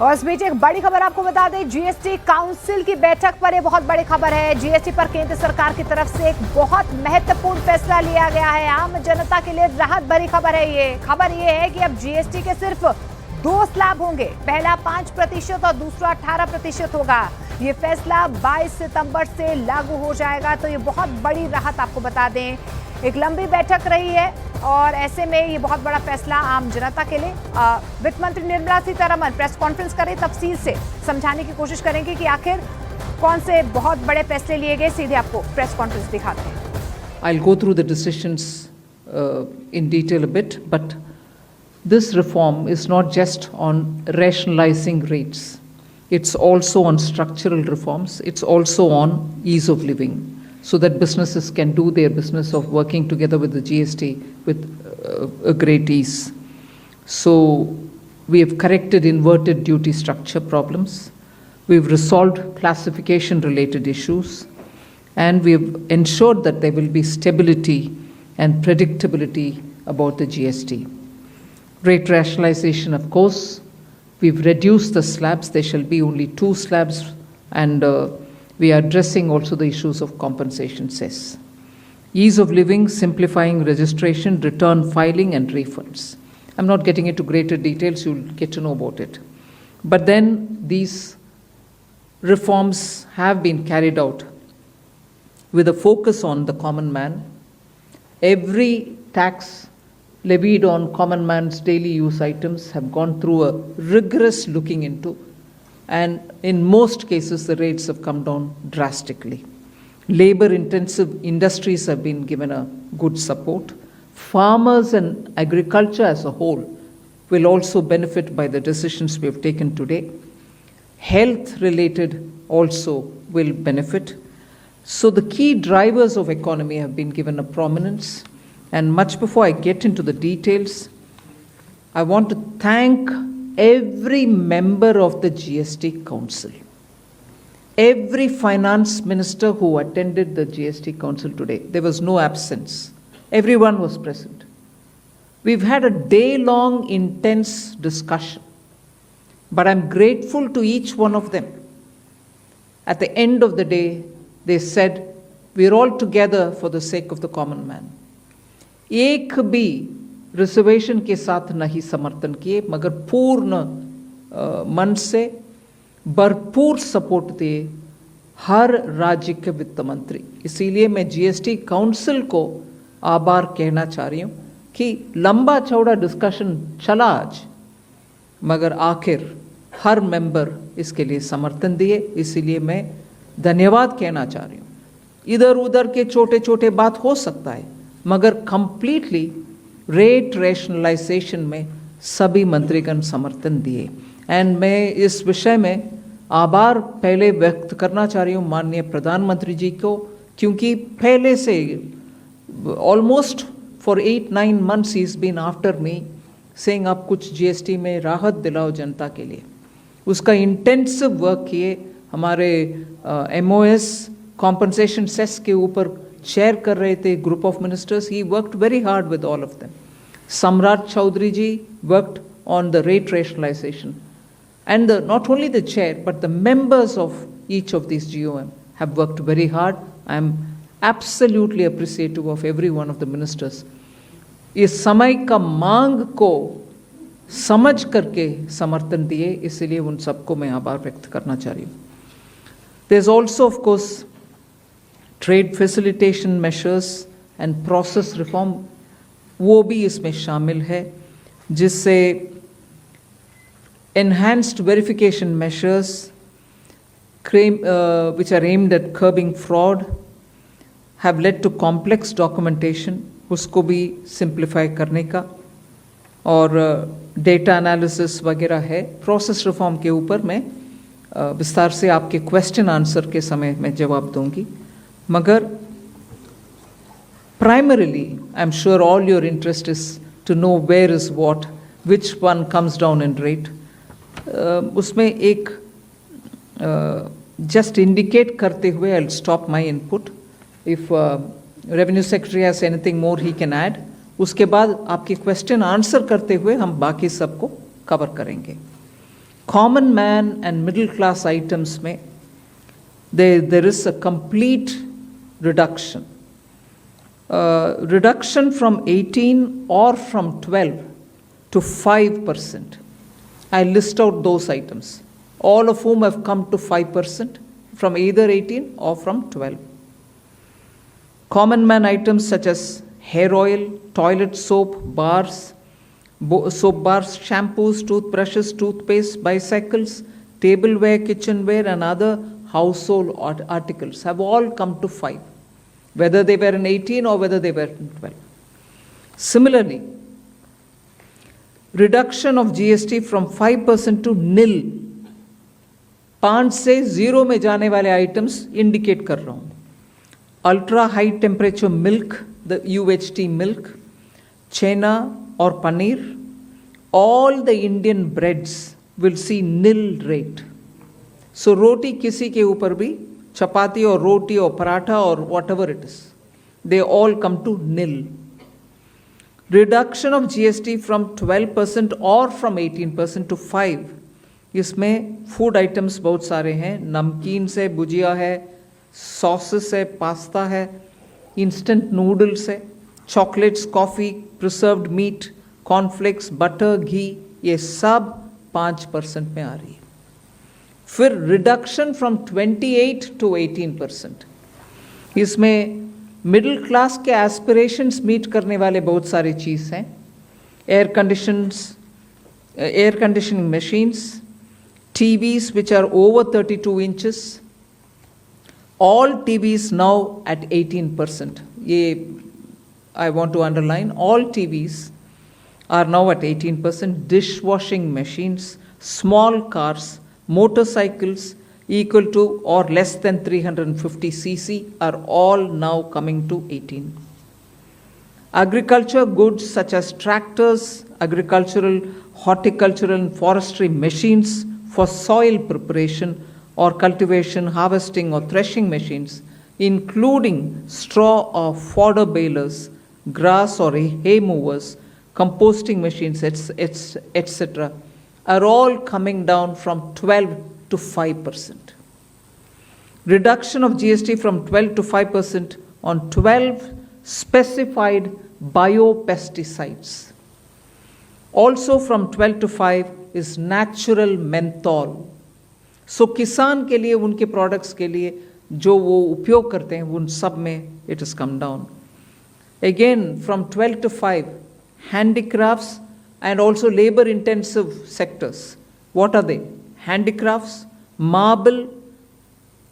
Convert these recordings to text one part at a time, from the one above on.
और इस बीच एक बड़ी खबर आपको बता दें, जीएसटी काउंसिल की बैठक पर ये बहुत बड़ी खबर है। जीएसटी पर केंद्र सरकार की तरफ से एक बहुत महत्वपूर्ण फैसला लिया गया है। आम जनता के लिए राहत भरी खबर है। ये खबर ये है कि अब जीएसटी के सिर्फ 2 स्लैब होंगे, पहला 5% और दूसरा 18% होगा। ये फैसला 22 सितंबर से लागू हो जाएगा, तो ये बहुत बड़ी राहत आपको बता दें। एक लंबी बैठक रही है और ऐसे में ये बहुत बड़ा फैसला आम जनता के लिए। वित्त मंत्री निर्मला सीतारमण प्रेस कॉन्फ्रेंस करें, तफसील से समझाने की कोशिश करेंगे कि आखिर कौन से बहुत बड़े फैसले लिए गए। सीधे आपको प्रेस कॉन्फ्रेंस दिखाते हैं। I'll go through the decisions in detail a bit, but this reform is not just on rationalizing rates. It's also on structural reforms. It's also on ease of living, so that businesses can do their business of working together with the GST with a great ease. So we have corrected inverted duty structure problems. We've resolved classification related issues, and we have ensured that there will be stability and predictability about the GST. Rate rationalization, of course. We've reduced the slabs. There shall be only 2 slabs, and we are addressing also the issues of compensation cess. Ease of living, simplifying registration, return filing and refunds. I'm not getting into greater details, you'll get to know about it. But then these reforms have been carried out with a focus on the common man. Every tax levied on common man's daily use items have gone through a rigorous looking into, and in most cases the rates have come down drastically. Labor intensive industries have been given a good support. Farmers and agriculture as a whole will also benefit by the decisions we have taken today. Health related also will benefit. So the key drivers of economy have been given a prominence. And much before I get into the details, I want to thank every member of the GST Council, every finance minister who attended the GST Council today. There was no absence. Everyone was present. We've had a day-long intense discussion, but I'm grateful to each one of them. At the end of the day, they said, we're all together for the sake of the common man. एक भी reservation के साथ नहीं समर्थन किए, मगर पूर्ण मन से भरपूर सपोर्ट दिए हर राज्य के वित्त मंत्री। इसीलिए मैं जीएसटी काउंसिल को आभार कहना चाह रही हूँ कि लंबा चौड़ा डिस्कशन चला आज, मगर आखिर हर मेंबर इसके लिए समर्थन दिए। इसीलिए मैं धन्यवाद कहना चाह रही हूँ। इधर उधर के छोटे छोटे बात हो सकता है, मगर कंप्लीटली रेट रैशनलाइजेशन में सभी मंत्रीगण समर्थन दिए। एंड मैं इस विषय में आभार पहले व्यक्त करना चाह रही हूँ माननीय प्रधानमंत्री जी को, क्योंकि पहले से almost for 8-9 months he is been after me saying आप कुछ जीएसटी में राहत दिलाओ जनता के लिए। उसका इंटेंसिव वर्क किए। हमारे MOS कॉम्पनसेशन सेस के ऊपर चेयर कर रहे थे group of ministers. He worked very hard with all of them. Samrat Choudhary ji worked on the rate rationalisation, and not only the chair but the members of each of these GOM have worked very hard. I am absolutely appreciative of every one of the ministers. इस समय का मांग को समझ करके समर्थन दिए, इसलिए उन सबको मैं आभार व्यक्त करना चाह रही हूँ। There's also of course trade facilitation measures and process reform, वो भी इसमें शामिल है, जिससे enhanced verification measures which are aimed at curbing fraud have led to complex documentation, उसको भी simplify करने का, और data analysis वगैरह है। process reform के ऊपर मैं विस्तार से आपके question answer के समय में जवाब दूंगी, मगर primarily I'm sure all your interest is to know where is what, which one comes down in rate. उसमें एक just indicate करते हुए I'll stop my input. If Revenue Secretary has anything more he can add. उसके बाद आपके question answer करते हुए हम बाकी सबको कवर करेंगे। Common man and middle class items में there is a complete reduction. Reduction from 18 or from 12 to 5%. I list out those items, all of whom have come to 5% from either 18 or from 12. Common man items such as hair oil, toilet soap, bars, soap bars, shampoos, toothbrushes, toothpaste, bicycles, tableware, kitchenware, and other household articles have all come to 5, whether they were in 18 or whether they were in 12. Similarly, reduction of GST from 5% to nil. 5 से 0 में जाने वाले items indicate कर रहा हूँ. Ultra high temperature milk, the UHT milk, chena or paneer, all the Indian breads will see nil rate. So roti किसी के ऊपर भी, chapati or roti or paratha or whatever it is, they all come to nil. Reduction of GST from 12% or from 18% to 5. इसमें food items बहुत सारे हैं, नमकीन से भुजिया है, सॉसेस है, पास्ता है, इंस्टेंट नूडल्स है, chocolates, coffee, preserved meat, cornflakes, butter, ghee, ये सब 5% में आ रही है. फिर रिडक्शन फ्रॉम 28 टू 18%. इसमें मिडिल क्लास के एस्पिरेशंस मीट करने वाले बहुत सारे चीज़ हैं. Air conditioning machines, TVs which are over 32 inches, all TVs now at 18%. I want to underline, all TVs are now at 18%. Dishwashing machines, small cars, motorcycles equal to or less than 350 cc are all now coming to 18. Agriculture goods such as tractors, agricultural, horticultural and forestry machines for soil preparation or cultivation, harvesting or threshing machines, including straw or fodder balers, grass or hay movers, composting machines, etc., are all coming down from 12 to 5%. Reduction of GST from 12 to 5% on 12 specified biopesticides. Also from 12 to 5 is natural menthol. So किसान के लिए, उनके products के लिए जो वो उपयोग करते हैं, उन सब में it has come down. Again from 12 to 5, handicrafts and also labor intensive sectors. What are they? Handicrafts, marble,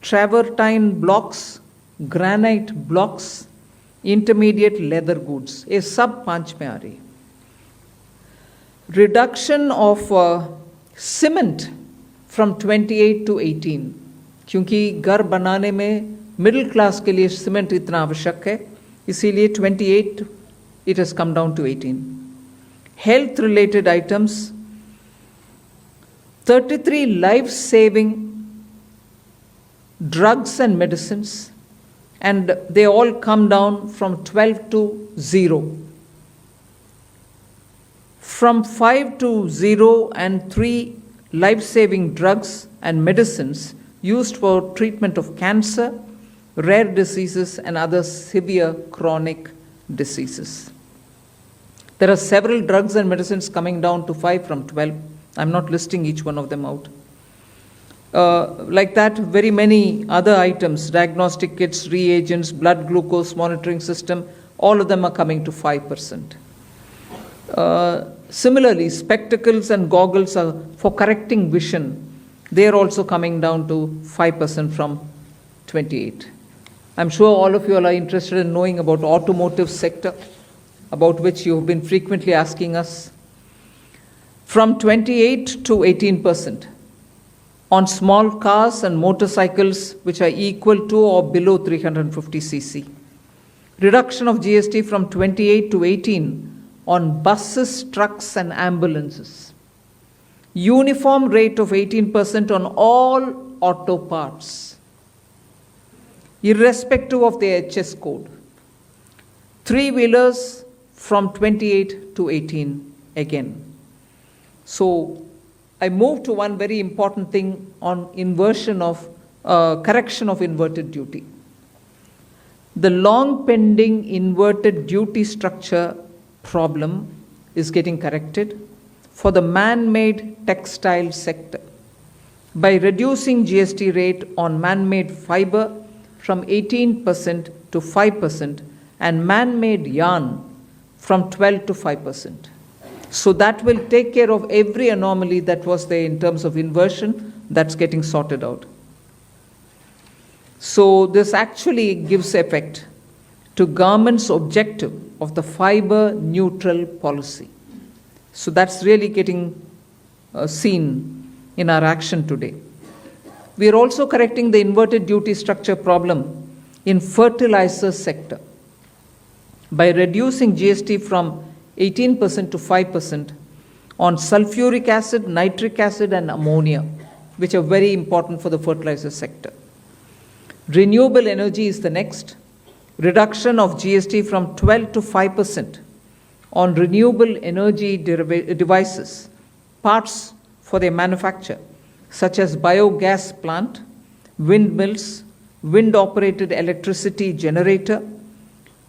travertine blocks, granite blocks, intermediate leather goods. ये सब 5 में आ रही है. Reduction of cement from 28 to 18, क्योंकि घर बनाने में मिडिल क्लास के लिए सीमेंट इतना आवश्यक है, इसीलिए 28 it has come down to 18. Health related items, 33 life saving drugs and medicines, and they all come down from 12 to 0. From 5 to 0 and 3 life-saving drugs and medicines used for treatment of cancer, rare diseases and other severe chronic diseases. There are several drugs and medicines coming down to 5 from 12. I'm not listing each one of them out. Like that, very many other items, diagnostic kits, reagents, blood glucose monitoring system, all of them are coming to 5%. Similarly, spectacles and goggles are for correcting vision. They are also coming down to 5% from 28. I'm sure all of you are interested in knowing about automotive sector, about which you have been frequently asking us. From 28 to 18% on small cars and motorcycles which are equal to or below 350 cc. Reduction of GST from 28 to 18 on buses, trucks and ambulances. Uniform rate of 18% on all auto parts, irrespective of the HS code. 3-wheelers from 28 to 18 again. So I move to one very important thing on correction of inverted duty. The long pending inverted duty structure problem is getting corrected for the man-made textile sector by reducing GST rate on man-made fiber from 18% to 5% and man-made yarn from 12 to 5%. So that will take care of every anomaly that was there in terms of inversion that's getting sorted out. So this actually gives effect to government's objective of the fiber neutral policy. So that's really getting seen in our action today. We are also correcting the inverted duty structure problem in fertilizer sector by reducing GST from 18% to 5% on sulfuric acid, nitric acid, and ammonia, which are very important for the fertilizer sector. Renewable energy is the next. Reduction of GST from 12 to 5% on renewable energy devices, parts for their manufacture, such as biogas plant, windmills, wind-operated electricity generator,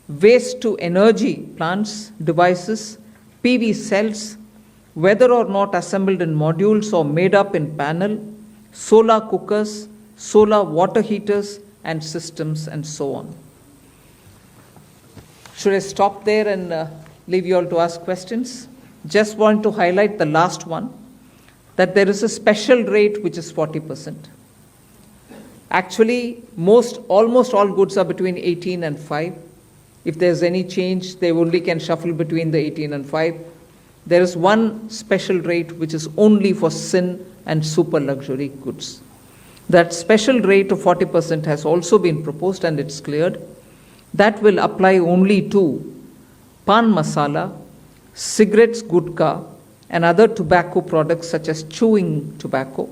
waste-to-energy plants, devices, PV cells, whether or not assembled in modules or made up in panel, solar cookers, solar water heaters, and systems, and so on. Should I stop there and leave you all to ask questions? Just want to highlight the last one, that there is a special rate which is 40%. Actually, almost all goods are between 18 and 5. If there's any change, they only can shuffle between the 18 and 5. There is one special rate which is only for sin and super luxury goods. That special rate of 40% has also been proposed and it's cleared. That will apply only to pan masala, cigarettes, gutka, and other tobacco products such as chewing tobacco,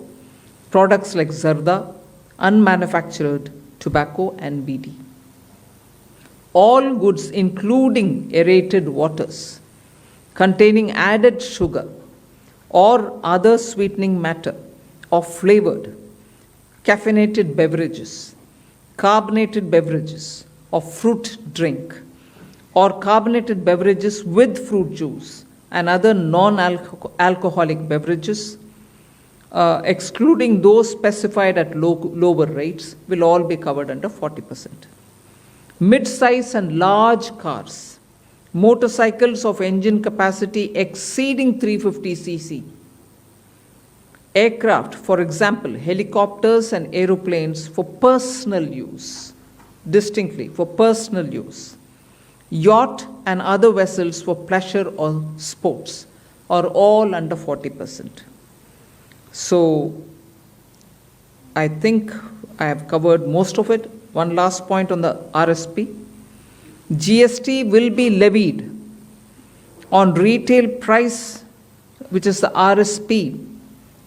products like zarda, unmanufactured tobacco, and BD. All goods, including aerated waters, containing added sugar or other sweetening matter or flavored, caffeinated beverages, carbonated beverages, or fruit drink, or carbonated beverages with fruit juice and other non-alcoholic beverages, excluding those specified at lower rates, will all be covered under 40%. Mid-size and large cars, motorcycles of engine capacity exceeding 350 cc, aircraft, for example, helicopters and aeroplanes for personal use, distinctly for personal use, yacht and other vessels for pleasure or sports are all under 40%. So I think I have covered most of it. One last point on the RSP. GST will be levied on retail price, which is the RSP,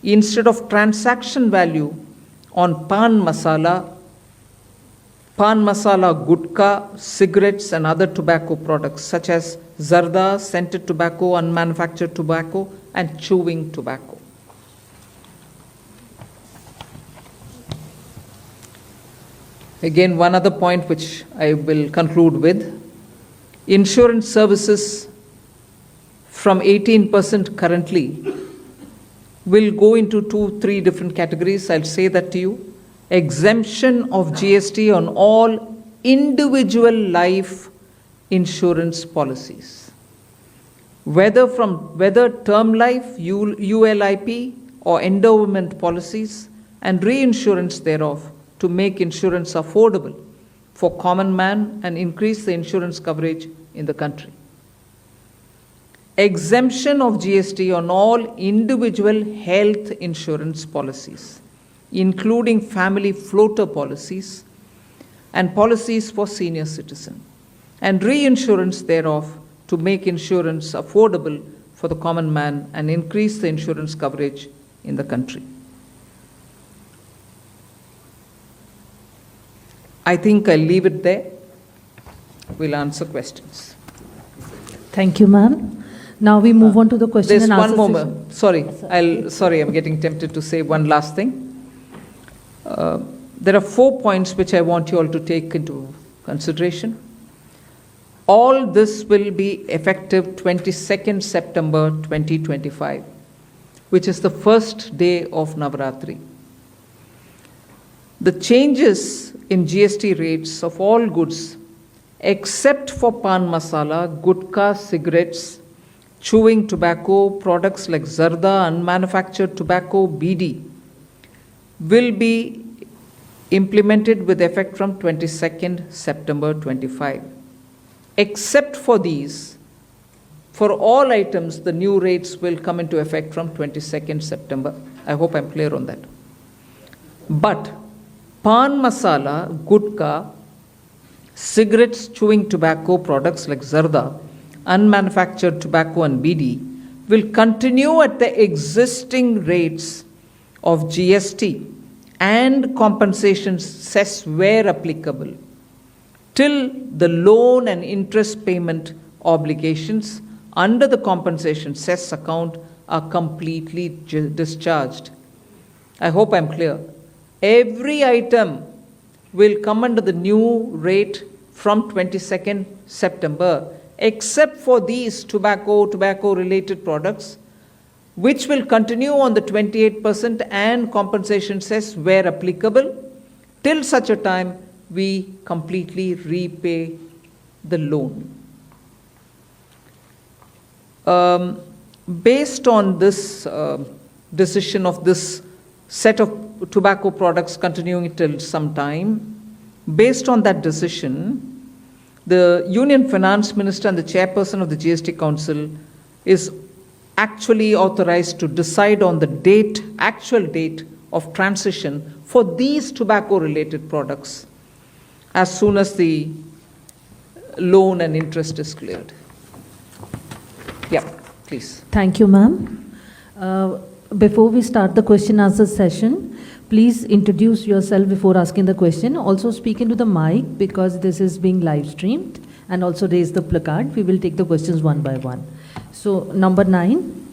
instead of transaction value on pan masala, gutka, cigarettes, and other tobacco products such as zarda, scented tobacco, unmanufactured tobacco, and chewing tobacco. Again, one other point which I will conclude with. Insurance services from 18% currently will go into 2-3 different categories. I'll say that to you. Exemption of GST on all individual life insurance policies, whether term life, ULIP, or endowment policies, and reinsurance thereof, to make insurance affordable for common man and increase the insurance coverage in the country. Exemption of GST on all individual health insurance policies, including family floater policies and policies for senior citizen, and reinsurance thereof to make insurance affordable for the common man and increase the insurance coverage in the country. I think I'll leave it there. We'll answer questions. Thank you, ma'am. Now we move on to the question There's and answer one more. session. Sorry, I'm getting tempted to say one last thing. There are 4 points which I want you all to take into consideration. All this will be effective 22nd September 2025, which is the first day of Navaratri. The changes in GST rates of all goods, except for pan masala, gutka, cigarettes, chewing tobacco, products like zarda, unmanufactured tobacco, BD, will be implemented with effect from 22nd September 25. Except for these, for all items, the new rates will come into effect from 22nd September. I hope I'm clear on that. But pan masala, gutka, cigarettes, chewing tobacco, products like zarda, unmanufactured tobacco and BD will continue at the existing rates of GST and compensation cess where applicable till the loan and interest payment obligations under the compensation cess account are completely discharged. I hope I'm clear. Every item will come under the new rate from 22nd September, except for these tobacco-related products, which will continue on the 28% and compensation cess where applicable, till such a time we completely repay the loan. Based on this decision of this set of tobacco products continuing till some time, based on that decision, the Union Finance Minister and the Chairperson of the GST Council is actually authorized to decide on the actual date of transition for these tobacco-related products as soon as the loan and interest is cleared. Yeah, please. Thank you, ma'am. Before we start the question answer session, please introduce yourself before asking the question. Also speak into the mic because this is being live streamed, and also raise the placard. We will take the questions one by one. So, number 9.